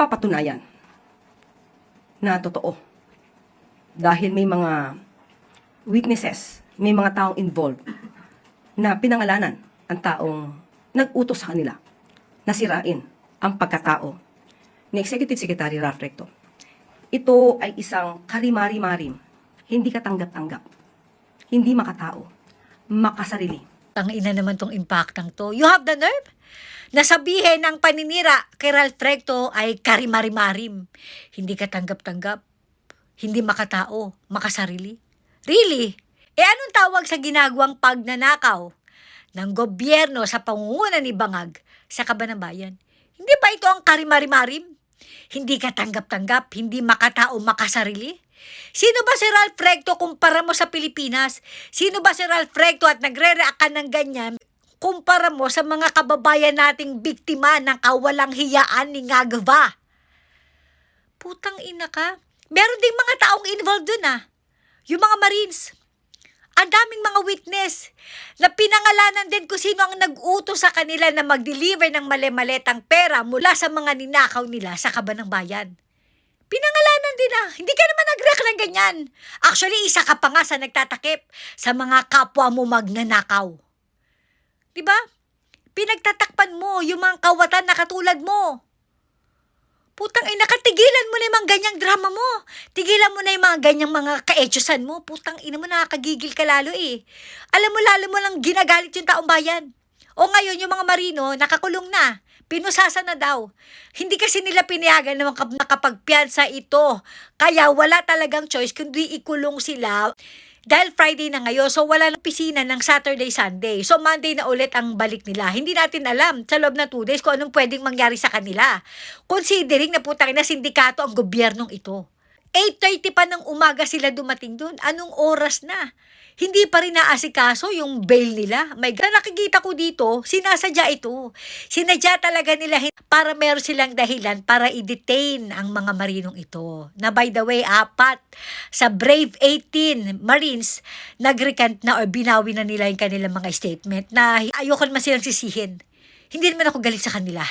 napapatunayan na totoo. Dahil may mga witnesses, may mga taong involved na pinangalanan ang taong nag-utos sa kanila na sirain ang pagkatao ni Executive Secretary Ralph Recto. Ito ay isang karimari-marim, hindi katanggap-tanggap, hindi makatao, makasarili. Ang ina naman tong impactang to. You have the nerve? Nasabihin ng paninira kay Ralph Recto ay karimari-marim. Hindi katanggap-tanggap, hindi makatao, makasarili. Really? Anong tawag sa ginagawang pagnanakaw ng gobyerno sa pangunguna ni Bangag sa Kabanang Bayan? Hindi ba ito ang karimari-marim? Hindi katanggap-tanggap, hindi makatao, makasarili? Sino ba si Ralph Recto kumpara mo sa Pilipinas? Sino ba si Ralph Recto at nagre-react ka ng ganyan kumpara mo sa mga kababayan nating biktima ng kawalang hiyaan ni Ngagva? Putang ina ka. Meron ding mga taong involved dun Yung mga Marines. Ang daming mga witness na pinangalanan din kung sino ang nag-utos sa kanila na mag-deliver ng mali-maletang pera mula sa mga ninakaw nila sa Kabanang Bayan. Pinangalanan din Hindi ka naman nag-react ng ganyan. Actually, isa ka pa nga sa nagtatakip sa mga kapwa mo magnanakaw. Diba? Pinagtatakpan mo yung mga kawatan na katulad mo. Putang ina ka, tigilan mo na yung mga ganyang drama mo. Tigilan mo na yung mga ganyang mga kaetyosan mo. Putang ina mo, nakakagigil ka lalo Alam mo, lalo mo lang ginagalit yung taong bayan. O ngayon, yung mga marino, nakakulong na. Pinusasa na daw. Hindi kasi nila pinayagan na makapagpiyansa ito. Kaya wala talagang choice kundi ikulong sila. Dahil Friday na ngayon, so wala nang pisina ng Saturday, Sunday. So Monday na ulit ang balik nila. Hindi natin alam sa loob ng 2 days kung anong pwedeng mangyari sa kanila. Considering na putang na sindikato ang gobyernong ito. 8:30 pa ng umaga sila dumating dun. Anong oras na? Hindi pa rin naasikaso yung bail nila. May nakikita ko dito, sinasadya ito. Sinadya talaga nila para meron silang dahilan para i-detain ang mga marinong ito. Na by the way, 4 sa Brave 18 Marines nag-recant na or binawi na nila yung kanilang mga statement na ayoko naman silang sisihin. Hindi naman ako galit sa kanila.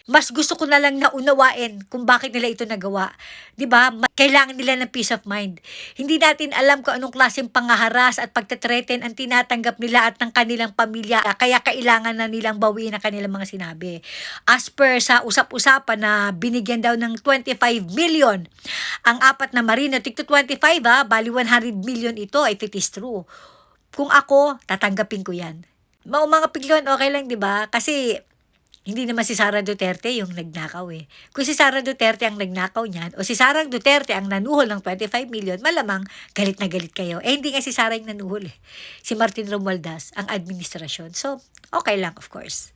Mas gusto ko na lang naunawain kung bakit nila ito nagawa. 'Di ba? Kailangan nila ng peace of mind. Hindi natin alam kung anong klaseng pangaharas at pagtatreten ang tinatanggap nila at ng kanilang pamilya. Kaya kailangan na nilang bawiin ang kanilang mga sinabi. As per sa usap-usapan na binigyan daw ng 25 million ang 4 na marino, tigto 25 bali 100 million ito if it is true. Kung ako, tatanggapin ko 'yan. Mga piglon, okay lang 'di ba? Kasi hindi naman si Sara Duterte yung nagnakaw Kung si Sara Duterte ang nagnakaw niyan, o si Sara Duterte ang nanuhol ng 25 million, malamang galit na galit kayo. Hindi nga si Sara yung nanuhol Si Martin Romualdez, ang administrasyon. So, okay lang of course.